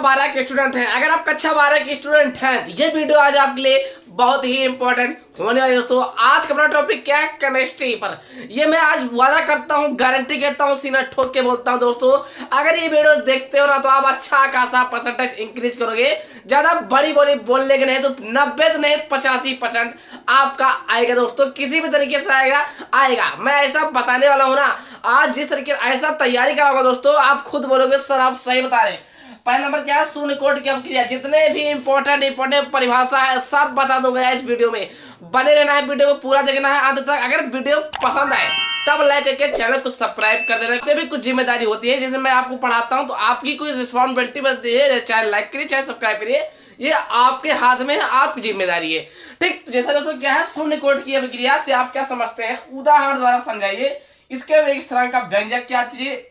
12 के स्टूडेंट हैं, अगर आप कक्षा 12 के स्टूडेंट हैं तो ये वीडियो आज आपके लिए बहुत ही इंपॉर्टेंट होने वाली है। दोस्तों आज का अपना टॉपिक क्या है, केमिस्ट्री पर। ये मैं आज वादा करता हूँ, गारंटी कहता हूँ, सीना ठोक के बोलता हूँ दोस्तों, अगर ये वीडियो देखते हो ना तो आप अच्छा खासा परसेंटेज इंक्रीज करोगे। ज्यादा बड़ी बोली बोलने के नहीं तो 90 तो नहीं 85% आपका आएगा दोस्तों, किसी भी तरीके से आएगा। मैं ऐसा बताने वाला हूँ ना, आज जिस तरीके ऐसा तैयारी कराऊंगा दोस्तों, आप खुद बोलोगे सर आप सही बता रहे हैं। पहला नंबर क्या है, शून्य कोट की अवक्रिया। जितने भी इंपॉर्टेंट परिभाषा है सब बता दूंगा इस वीडियो में। बने रहना है, वीडियो को पूरा देखना है अंत तक। अगर वीडियो पसंद आए तब लाइक करके चैनल को सब्सक्राइब कर देना। कोई भी कुछ जिम्मेदारी होती है, जैसे मैं आपको पढ़ाता हूं तो आपकी कोई रिस्पॉन्सिबिलिटी बनती है, चाहे लाइक करिए चाहे सब्सक्राइब करिए, ये आपके हाथ में है, आपकी जिम्मेदारी है। ठीक, तो जैसा दोस्तों क्या है, शून्य कोट की अभिक्रिया से आप क्या समझते हैं, उदाहरण द्वारा समझाइए। इसके एक स्थिरांक का व्यंजक याद कीजिए।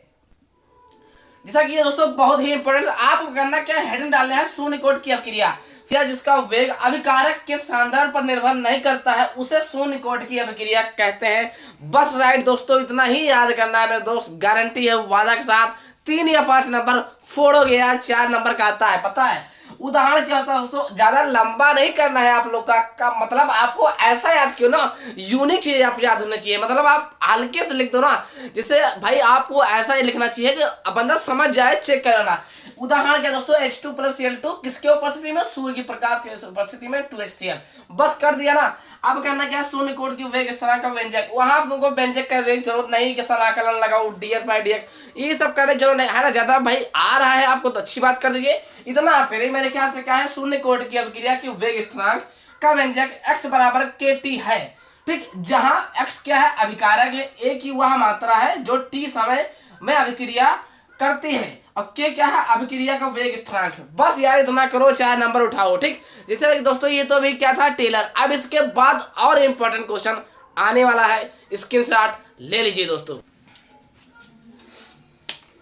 जैसा कि ये दोस्तों बहुत ही इंपॉर्टेंट, आपको करना क्या है, हेडिंग डालना है शून्य कोट की अभिक्रिया, फिर जिसका वेग अभिकारक के सांद्रण पर निर्भर नहीं करता है उसे शून्य कोट की अभिक्रिया कहते हैं। बस राइट दोस्तों, इतना ही याद करना है मेरे दोस्त, गारंटी है वादा के साथ 3 या 5 नंबर फोड़ोगे यार, 4 नंबर का आता है पता है। उदाहरण क्या होता है दोस्तों, ज्यादा लंबा नहीं करना है आप लोग का मतलब आपको ऐसा याद क्यों ना, यूनिक चीज आप याद होना चाहिए, मतलब आप हल्के से लिख दो ना, जिससे भाई आपको ऐसा ही लिखना चाहिए कि बंदा समझ जाए, चेक करना। उदाहरण क्या दोस्तों, H2 + Cl2 किसके उपस्थिति में, सूर्य की प्रकाश की उपस्थिति में 2HCl। बस कर दिया ना। अब करना क्या, शून्य कोट की वेग स्थिरांक का व्यंजक, वहां आप लोगों को व्यंजक करने की जरूरत नहीं कि समाकलन लगाओ df/dx, ये सब करने की जरूरत नहीं है ना। ज्यादा भाई आ रहा है आपको तो अच्छी बात कर दीजिए, इतना आप करिए। मेरे ख्याल से क्या है, शून्य कोट की अभिक्रिया की वेग स्थिरांक का व्यंजक x = kT है। ठीक, जहां x क्या है, अभिकारक है, a की वह मात्रा है जो t समय में अभिक्रिया करती है, और k क्या है, अभिक्रिया का वेग स्थिरांक है। बस यार इतना करो, 4 नंबर उठाओ। ठीक, जैसे दोस्तों ये तो अभी क्या था, टेलर। अब इसके बाद और इंपॉर्टेंट क्वेश्चन आने वाला है, स्क्रीनशॉट ले लीजिए दोस्तों।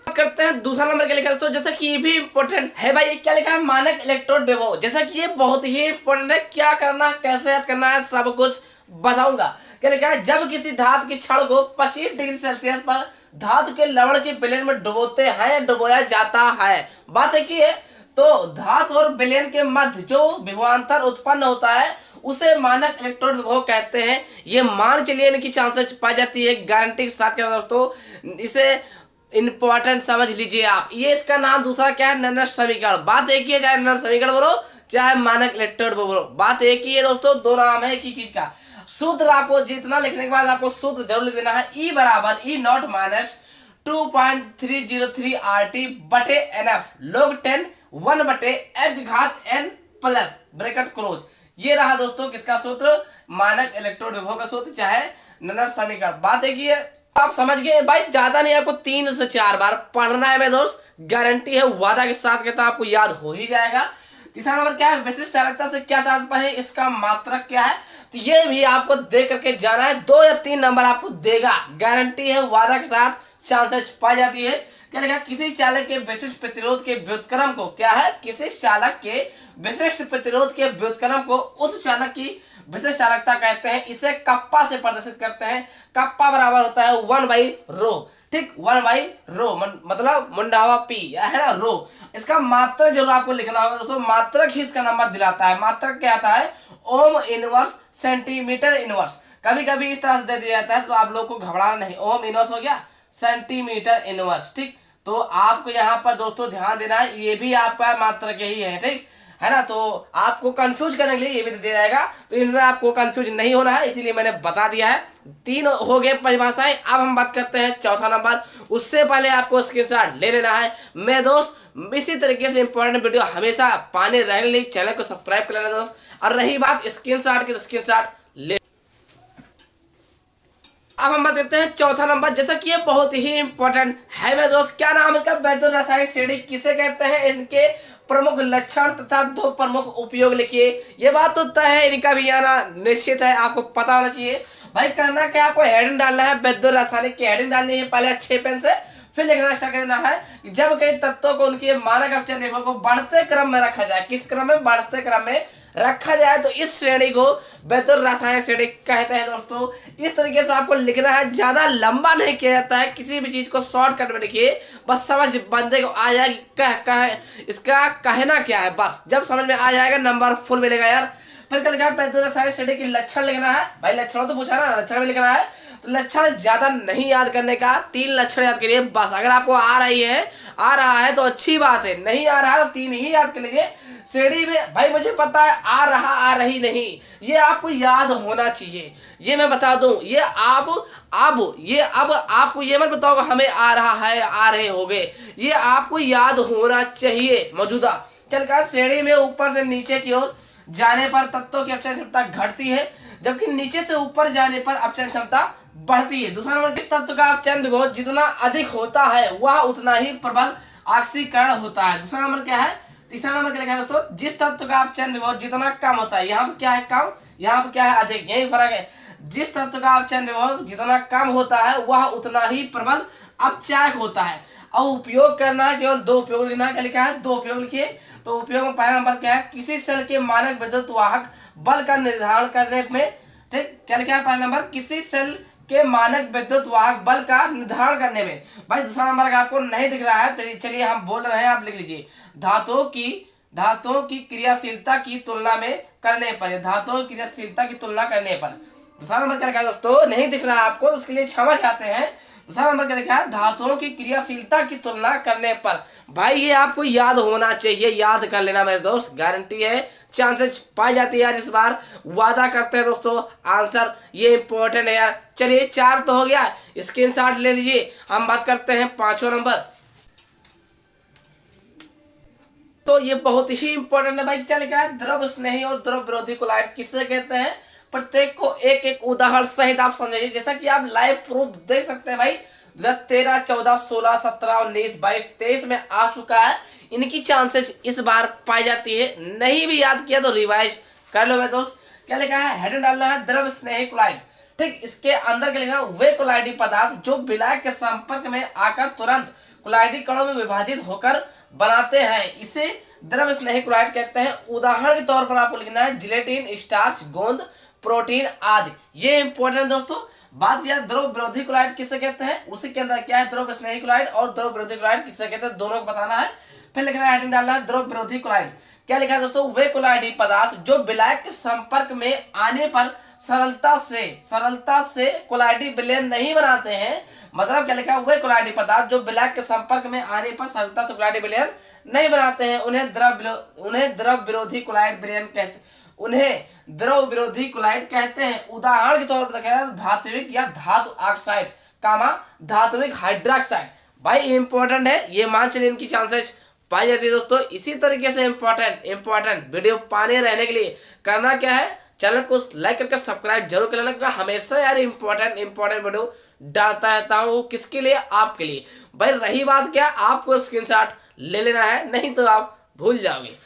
करते हैं दूसरा नंबर क्या लिखा है दोस्तों, जैसा कि ये भी इंपॉर्टेंट है भाई, क्या लिखा है, मानक इलेक्ट्रोड विभव। जैसा कि ये बहुत ही इंपॉर्टेंट है, क्या करना कैसे याद करना है सब कुछ बताऊंगा। क्या लिखा है, जब किसी धातु की छड़ को 25 डिग्री सेल्सियस पर धातु के लवण के विलयन में डुबोते हैं या डुबोया जाता है। बात है कि तो धातु और विलयन के मध्य जो विभवांतर उत्पन्न होता है उसे मानक इलेक्ट्रोड विभव कहते हैं। ये मान चलिए इनकी चांसेस पाई जाती है, गारंटी के साथ क्या दोस्तों, इसे इंपॉर्टेंट समझ लीजिए आप। ये इसका नाम दूसरा क्या है, नर्नस्ट समीकरण। बात एक ही है, चाहे नर्नस्ट समीकरण बोलो चाहे मानक इलेक्ट्रोड बोलो, बात एक ही है दोस्तों, दो नाम है एक ही चीज का। सूत्र आपको जितना लिखने के बाद आपको सूत्र जरूर लिख देना है, E = E0 - 2.303 RT बटे NF log 10 1/f⁴n plus bracket close. ये रहा दोस्तों किसका सूत्र, मानक इलेक्ट्रोड विभव का सूत्र, चाहे नर्नस्ट समीकरण। बात एक ही है, आप समझ गए भाई, ज्यादा नहीं, आपको 3 से 4 बार पढ़ना है मेरे दोस्त, गारंटी है वादा के साथ कहता आपको याद हो ही जाएगा। तीसरा नंबर क्या है, विशिष्ट चालकता से क्या तात्पर्य है, इसका मात्रक क्या है, तो ये भी आपको दे करके जाना है। 2 या 3 नंबर आपको देगा, गारंटी है वादा के साथ, चांसेस पाई जाती है। क्या लिखा, किसी चालक के विशिष्ट प्रतिरोध के व्युत्क्रम को, क्या है, किसी चालक के विशिष्ट प्रतिरोध के व्युत्क्रम को उस चालक की विशिष्ट चालकता कहते हैं। इसे कप्पा से प्रदर्शित करते हैं। कप्पा बराबर होता है 1/ρ। ठीक, 1/ρ मतलब मुंडावा P है ना, रो। इसका मात्रक जरूर आपको लिखना होगा दोस्तों, मात्रक ही इसका नंबर दिलाता है। मात्रक क्या आता है, ओम इनवर्स सेंटीमीटर इनवर्स। कभी कभी इस तरह से दे दिया जाता है तो आप लोग को घबराना नहीं, ओम इनवर्स हो गया सेंटीमीटर इनवर्स। ठीक, तो आपको यहाँ पर दोस्तों ध्यान देना है, ये भी आपका मात्रक यही है। ठीक है ना, तो आपको कंफ्यूज करने के लिए ये भी दे जाएगा, तो इनमें आपको कंफ्यूज नहीं होना है, इसीलिए मैंने बता दिया है। 3 हो गए परिभाषाएं। अब हम बात करते हैं चौथा नंबर, उससे पहले आपको स्क्रीनशॉट ले लेना है मेरे दोस्त। इसी तरीके से इंपॉर्टेंट वीडियो हमेशा पाने रहने लिए चैनल को सब्सक्राइब कर लेना दोस्त। और रही बात स्क्रीनशॉट की, तो स्क्रीनशॉट ले। अब हम बात करते हैं चौथा नंबर, जैसा कि ये बहुत ही इंपॉर्टेंट है मेरे दोस्त। क्या नाम है इसका, वैद्युत रासायनिक श्रेणी किसे कहते हैं, इनके प्रमुख लक्षण तथा 2 प्रमुख उपयोग लिखिए। ये बात तो तय है, इनका भी आना निश्चित है, आपको पता होना चाहिए। भाई करना क्या, आपको हेडिंग डालना है, वैद्युत रासायनिक की हेडिंग डालनी है पहले अच्छे पेन से, फिर लिखना स्टार्ट करना है। जब कई तत्वों को उनके मानक अपचय विभव को बढ़ते क्रम में रखा जाए, किस क्रम में, बढ़ते क्रम में रखा जाए तो इस श्रेणी को बेहतर रासायनिक श्रेणी कहते हैं दोस्तों। इस तरीके से आपको लिखना है, ज्यादा लंबा नहीं किया जाता है, किसी भी चीज को शॉर्टकट में लिखिए, बस समझ बंदे को आ जाए इसका कहना क्या है। बस जब समझ में आ जाएगा नंबर फुल मिलेगा यार। फिर क्या लिखा है, बेहतर रासायनिक श्रेणी की लक्षण लिखना है। भाई लक्षणों तो पूछा ना, लक्षण में लिखना है। तो लक्षण ज्यादा नहीं याद करने का, 3 लक्षण याद करिए बस। अगर आपको आ रहा है तो अच्छी बात है, नहीं आ रहा है तो 3 ही याद कर लीजिए। श्रेणी में भाई मुझे पता है आ रही नहीं, ये आपको याद होना चाहिए। ये मैं बता दूं, ये अब आपको ये मत बताओ हमें आ रहा है, आ रहे होगे, ये आपको याद होना चाहिए मौजूदा। चलकर श्रेणी में ऊपर से नीचे की ओर जाने पर तत्वों की अपचयन क्षमता घटती है, जबकि नीचे से ऊपर जाने पर अपचयन क्षमता बढ़ती है। दूसरा नंबर, किस तत्व का अपचयन विभव जितना अधिक होता है वह उतना ही प्रबल ऑक्सीकरण होता है। दूसरा नंबर क्या है, तीसरा नंबर क्या लिखा है दोस्तों, जिस तत्व का अपचयन विभव जितना कम होता है, यहाँ पर क्या है कम, यहाँ पर क्या है अधिक, यही फर्क है। जिस तत्व का अपचयन विभव जितना कम होता है वह उतना ही प्रबल अपचायक होता है। और उपयोग करना है, केवल 2 उपयोग लिखना है। क्या लिखा है, 2 उपयोग लिखिए। तो उपयोग में पहला नंबर क्या है, किसी सेल के मानक विद्युत वाहक बल का निर्धारण करने में, ठीक, क्या लिखा है पहला नंबर, किसी सेल के मानक विद्युत वाहक बल का निर्धारण करने में। भाई दूसरा नंबर अगर आपको नहीं दिख रहा है तो चलिए हम बोल रहे हैं, आप लिख लीजिए, धातुओं की क्रियाशीलता की तुलना में करने पर, धातुओं की क्रियाशीलता की तुलना करने पर। दूसरा नंबर क्या लिखा है दोस्तों, नहीं दिख रहा है आपको, उसके लिए क्षमा चाहते हैं। दूसरा नंबर क्या लिखा है, धातुओं की क्रियाशीलता की तुलना करने पर। भाई ये आपको याद होना चाहिए, याद कर लेना मेरे दोस्त, गारंटी है चांसेस पाई जाती है यार इस बार, वादा करते हैं दोस्तों आंसर, ये इंपॉर्टेंट है यार। चलिए 4 तो हो गया, स्क्रीनशॉट ले लीजिए। हम बात करते हैं 5वां नंबर। तो ये बहुत ही इंपॉर्टेंट है भाई, क्या लिखा है, द्रव स्नेही और द्रव विरोधी कोलाइड किसे कहते हैं। प्रत्येक को एक एक उदाहरण सहित आप समझिए, जैसा कि आप लाइव प्रूफ देख सकते हैं भाई। 13, 14, 16, 17, 19, 22, 23 में आ चुका है। इनकी चांसेस इस बार पाई जाती है, नहीं भी याद किया तो रिवाइज कर लो मेरे दोस्त। क्या लिखा है, हेडिंग डालना है द्रव स्नेही कोलाइड, ठीक। इसके अंदर क्या लिखा है, वे कोलाइडी पदार्थ जो विलायक के संपर्क में आकर तुरंत कोलाइडी कणों में विभाजित होकर बनाते हैं, इसे द्रव स्नेही कोलाइड कहते हैं। उदाहरण के तौर पर आपको लिखना है जिलेटिन, स्टार्च, गोंद, प्रोटीन आदि। ये इंपॉर्टेंट है दोस्तों। बात किया द्रव विरोधी कोलाइड किसे कहते हैं, उसी के अंदर क्या है, द्रव स्नेही कोलाइड और द्रव विरोधी कोलाइड किसे कहते हैं, दोनों को बताना है। फिर लिखना है, हेडिंग डालना है द्रव विरोधी कोलाइड। क्या लिखा है दोस्तों, वे कोलाइडी पदार्थ जो विलायक के संपर्क में आने पर सरलता से कोलाइडी विलयन नहीं बनाते हैं। मतलब क्या लिखा है, वे कोलाइडी पदार्थ जो विलायक के संपर्क में आने पर सरलता से कोलाइडी विलयन नहीं बनाते हैं, उन्हें द्रव विरोधी कोलाइड विलयन कहते हैं, उन्हें द्रव विरोधी कोलाइड कहते हैं। उदाहरण के तौर पर देखा जाए धात्विक या धातु ऑक्साइड कामा धात्विक हाइड्रोक्साइड। भाई इंपॉर्टेंट है, ये मान चलिए इनकी चांसेस पाई जाती है दोस्तों। इसी तरीके से इंपॉर्टेंट वीडियो पाने रहने के लिए करना क्या है, चैनल को लाइक करके सब्सक्राइब जरूर कर लेना। हमेशा यार इंपॉर्टेंट वीडियो डालता रहता हूँ, किसके लिए, आपके लिए। भाई रही बात क्या, आपको स्क्रीनशॉट ले लेना है, नहीं तो आप भूल जाओगे।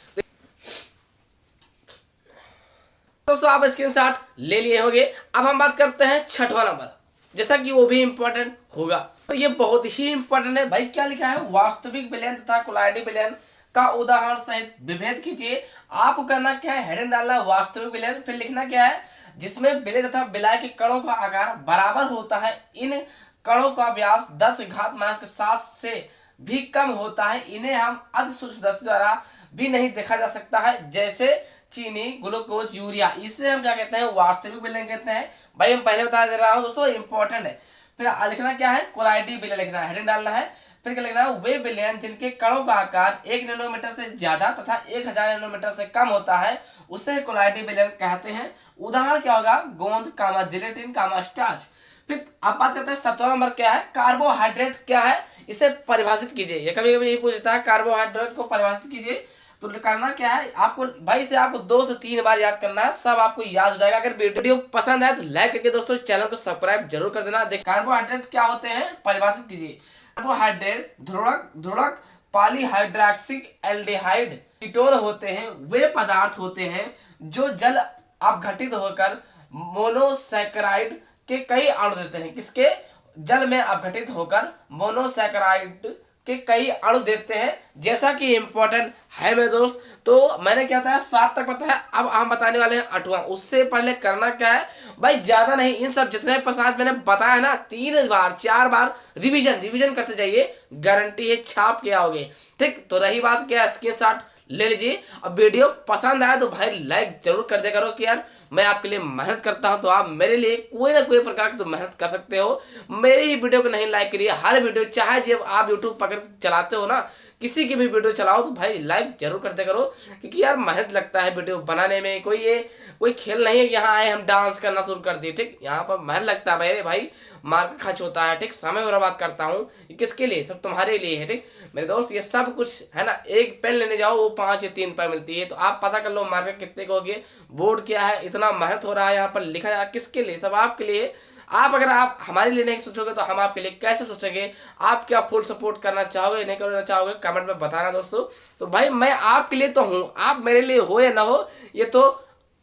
दोस्तों आप स्क्रीनशॉट ले लिए होंगे। अब हम बात करते हैं 6वां नंबर, जैसा कि वो भी इंपॉर्टेंट होगा। तो ये बहुत ही इंपॉर्टेंट है भाई। क्या लिखा है, वास्तविक विलयन तथा कोलाइडी विलयन का उदाहरण सहित विभेद कीजिए। आपको करना क्या है, हेडिंग डालना है वास्तविक विलयन, फिर लिखना क्या है, जिसमें विलय तथा विलायक के कणों का आकार बराबर होता है, इन कणों का व्यास 10⁻⁷ से भी कम होता है, इन्हें हम अति सूक्ष्म दृष्टि द्वारा भी नहीं देखा जा सकता है, जैसे चीनी, ग्लूकोज, यूरिया। इसे हम क्या कहते हैं, वास्तविक विलयन कहते हैं। भाई हम पहले बता दे रहा हूं दोस्तों, इंपॉर्टेंट है। फिर लिखना क्या है, कोलाइडी विलयन लिखना है, हेडिंग डालना है। फिर क्या लिखना है, वे विलयन जिनके कणों का आकार 1 नैनोमीटर से ज्यादा तथा 1000 नैनोमीटर से कम होता है, उसे कोलाइडी विलयन कहते हैं। उदाहरण क्या होगा, गोंद कामा जिलेटिन कामा स्टार्च। फिर आप बात करते हैं 7वां नंबर क्या है, कार्बोहाइड्रेट क्या है, इसे परिभाषित कीजिए। ये कभी कभी यही पूछता है, कार्बोहाइड्रेट को परिभाषित कीजिए। तो करना क्या है आपको, भाई से आपको 2 से 3 बार याद करना है, सब आपको याद हो जाएगा। अगर वीडियो पसंद आए तो लाइक करके दोस्तों चैनल को सब्सक्राइब जरूर कर देना। देख कार्बोहाइड्रेट क्या होते हैं, परिभाषित कीजिए। कार्बोहाइड्रेट ध्रुवक पॉलीहाइड्रोक्सिक एल्डिहाइड कीटोन होते हैं। वे पदार्थ होते हैं जो जल अपघटित होकर मोनोसैकेराइड के कई अणु देते हैं। किसके, जल में अपघटित होकर मोनोसैकेराइड के कई अणु देते हैं, जैसा कि इम्पोर्टेंट है मेरे दोस्त। तो मैंने क्या बताया 7 तक बताया, अब हम बताने वाले हैं 8वां। उससे पहले करना क्या है भाई, ज्यादा नहीं, इन सब जितने प्रसाद मैंने बताया ना 3 बार 4 बार रिवीजन करते जाइए, गारंटी है छाप के आओगे। ठीक, तो रही बात क्या, स्क्रीनशॉट ले लीजिए। अब वीडियो पसंद आया तो भाई लाइक जरूर कर दे करो कि यार मैं आपके लिए मेहनत करता हूं, तो आप मेरे लिए कोई ना कोई प्रकार की तो मेहनत कर सकते हो। मेरी ही वीडियो को नहीं लाइक करिए, हर वीडियो, चाहे जब आप यूट्यूब पकड़ चलाते हो ना, किसी की भी वीडियो चलाओ तो भाई लाइक जरूर करते करो, क्योंकि यार मेहनत लगता है वीडियो बनाने में। कोई खेल नहीं है कि यहाँ आए हम डांस करना शुरू कर दिए। ठीक, यहाँ पर मेहनत लगता है मेरे भाई, मार्क खर्च होता है। ठीक, समय बर्बाद करता हूँ, किसके लिए, सब तुम्हारे लिए है। ठीक मेरे दोस्त, ये सब कुछ है ना, एक पेन लेने जाओ वो 5 या 3 रुपये मिलती है, तो आप पता कर लो मार्केट कितने का हो गया, बोर्ड क्या है, इतना मेहनत हो रहा है यहाँ पर लिखा जा, किसके लिए, सब आपके लिए। आप अगर आप हमारे लिए नहीं सोचोगे तो हम आपके लिए कैसे सोचेंगे। आप क्या फुल सपोर्ट करना चाहोगे, नहीं करना चाहोगे, कमेंट में बताना दोस्तों। तो भाई मैं आपके लिए तो हूँ, आप मेरे लिए हो या ना हो ये तो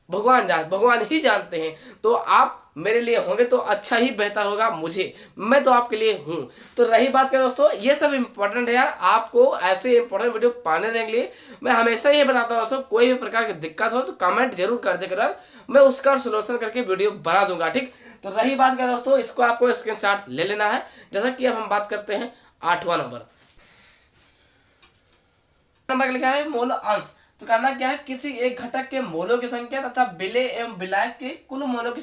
भगवान ही जानते हैं। तो आप मेरे लिए होंगे तो अच्छा ही बेहतर होगा मुझे, मैं तो आपके लिए हूँ। तो रही बात क्या दोस्तों, ये सब इंपॉर्टेंट है यार, आपको ऐसे इंपॉर्टेंट वीडियो पाने रहने के लिए मैं हमेशा ये बताता हूँ दोस्तों, कोई भी प्रकार की दिक्कत हो तो कमेंट जरूर कर देकर यार, मैं उसका सोल्यूशन करके वीडियो बना दूंगा। ठीक, तो रही बात क्या दोस्तों, इसको आपको स्क्रीनशॉट ले लेना है। जैसा कि अब हम बात करते हैं 8वां नंबर लिखा है मोल अंश। तो करना क्या है, किसी एक घटक के मोलों की संख्या तथा विलय एवं विलायक के कुल मोलों की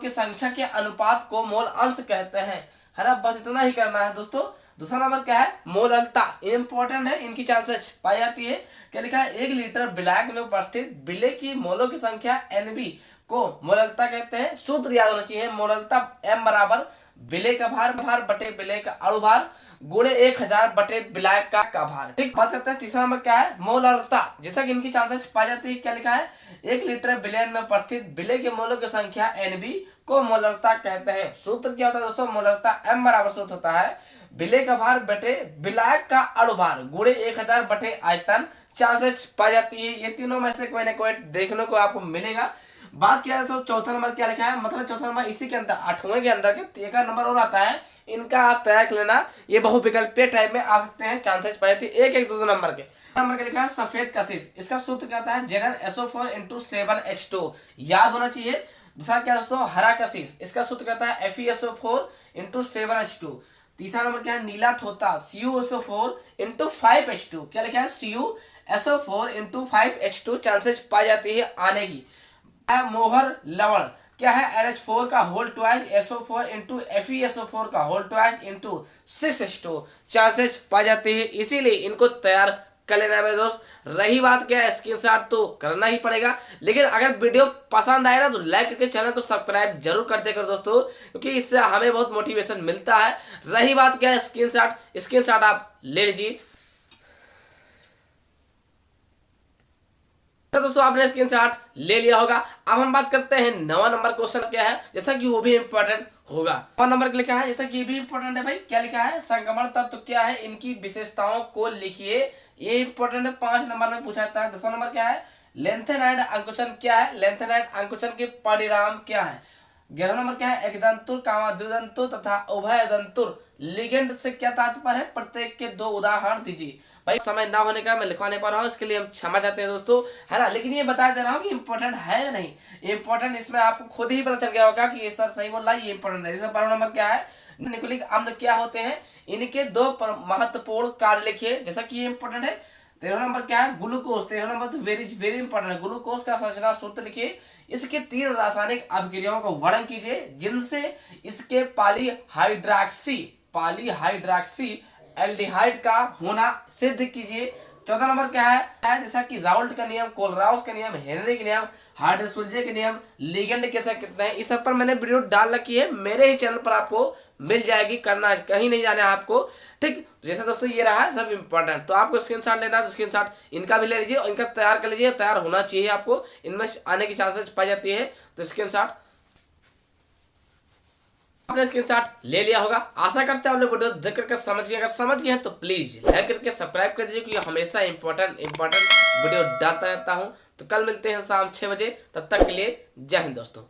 संख्या के अनुपात को मोल अंश कहते हैं, है ना। बस इतना ही करना है दोस्तों। दूसरा नंबर क्या है, मोललता, इंपॉर्टेंट है, इनकी चांसेस पाई जाती है। क्या लिखा है, 1 लीटर विलायक में उपस्थित विलय की मोलों की संख्या NB को मोललता कहते हैं। सूत्र याद होना चाहिए, मोललता M बराबर विलय का भार बटे विलय का अणु भार गुणे 1000 बटे विलायक का भार। ठीक, बात करते हैं तीसरा नंबर क्या है, मोलरता, जैसा कि इनकी चांसेस पाई जाती है। क्या लिखा है, 1 लीटर विलयन में उपस्थित विलय के मोलों की संख्या NB को मोलरता कहते हैं। सूत्र क्या होता है दोस्तों, मोलरता M बराबर सूत्र होता है विलय का भार बटे विलायक का अणु भार गुणे 1000 बटे आयतन। चांसेस पाई जाती है, ये तीनों में से कोई ना कोई देखने को आपको मिलेगा। बात किया जाए तो चौथा नंबर क्या लिखा है, मतलब चौथा नंबर इसी के अंदर 8वें के अंदर के एक नंबर और आता है, इनका आप तैयार कर लेना, ये बहुविकल्पीय टाइप में आ सकते हैं, चांसेस पाए थे 1-1-2 नंबर के। नंबर का लिखा है सफेद कशिश, इसका सूत्र क्या होता है, Zn SO4 × 7H2, याद होना चाहिए। दूसरा क्या दोस्तों, हरा कशिश, इसका सूत्र कहता है FeSO4 × 7H2। तीसरा नंबर क्या है, नीला थोता, CuSO4 × 5H2, क्या लिखा है, CuSO4 × 5H2, चांसेस पाई जाती है आने की। मोहर लवण क्या है, NH4 का होल ट्वाइस SO4 × FeSO4 का होल ट्वाइस × 6H2, चांसेस पाई जाते हैं, इसीलिए इनको तैयार कर लेना है मेरे दोस्त। रही बात क्या है, स्क्रीनशॉट तो करना ही पड़ेगा, लेकिन अगर वीडियो पसंद आए ना तो लाइक करके चैनल को सब्सक्राइब जरूर करते करो दोस्तों, क्योंकि इससे हमें बहुत मोटिवेशन मिलता है। रही बात क्या है, स्क्रीनशॉट आप ले लीजिए। तो दोस्तों आपने स्क्रीनशॉट ले लिया होगा। अब हम बात करते हैं 9वां नंबर क्वेश्चन क्या है, जैसा कि वो भी इंपॉर्टेंट होगा। 9वां नंबर लिखा है, जैसा कि ये भी इंपॉर्टेंट है भाई, क्या लिखा है, संक्रमण तत्व क्या है, इनकी विशेषताओं को लिखिए, ये इंपॉर्टेंट है, 5 नंबर में पूछा जाता है। 10वां नंबर क्या है, लेंथेनाइड अंकुचन क्या है, लेंथेनाइड अंकुचन के परिणाम क्या है। 11वां नंबर क्या है, एकदंतुर द्विदंतुर तथा उभय दंतुर लिगेंड से क्या तात्पर्य है, प्रत्येक के 2 उदाहरण दीजिए। भाई समय ना होने का मैं लिखवा नहीं पा रहा हूँ, इसके लिए हम क्षमा चाहते हैं दोस्तों, है ना, लेकिन ये बता दे रहा हूँ कि इंपॉर्टेंट है या नहीं। इंपॉर्टेंट इसमें आपको खुद ही पता चल गया होगा कि ये सर सही बोल रहा है, ये इंपॉर्टेंट है। जैसे 12वां नंबर क्या है, निकोलिक अम्ल क्या होते हैं, इनके 2 महत्वपूर्ण कार्य लिखिए, जैसा कि ये इंपॉर्टेंट है। 13वां नंबर क्या है, ग्लूकोज, 13वां नंबर तो वेरी इंपॉर्टेंट है, ग्लूकोज का संरचना सूत्र लिखिए, इसके 3 रासायनिक अभिक्रियाओं का वर्णन कीजिए जिनसे इसके पॉलीहाइड्रॉक्सी एल्डिहाइड का होना सिद्ध कीजिए। 14 नंबर क्या है, जैसा कि राउल्ट का नियम, कोलराउस का नियम, हेनरी का नियम, हाइड्रोसुल्जे के नियम, लिगेंड कैसे कितने हैं, इस सब पर मैंने वीडियो डाल रखी है, मेरे ही चैनल पर आपको मिल जाएगी, करना कहीं नहीं जाना है आपको। ठीक, तो जैसे दोस्तों ये रहा सब इंपॉर्टेंट, तो आपको स्क्रीनशॉट लेना है तो स्क्रीनशॉट इनका भी ले लीजिए और इनका तैयार कर लीजिए, तैयार होना चाहिए आपको, इनमें आने की चांसेस पाई जाती है। तो स्क्रीनशॉट आपने स्क्रीनशॉट ले लिया होगा। आशा करते हैं आप लोग वीडियो देख करके समझ गए, अगर समझ गए हैं तो प्लीज लाइक करके सब्सक्राइब कर दीजिए, क्योंकि हमेशा इंपॉर्टेंट वीडियो डालता रहता हूं। तो कल मिलते हैं शाम 6 बजे, तब तक के लिए जय हिंद दोस्तों।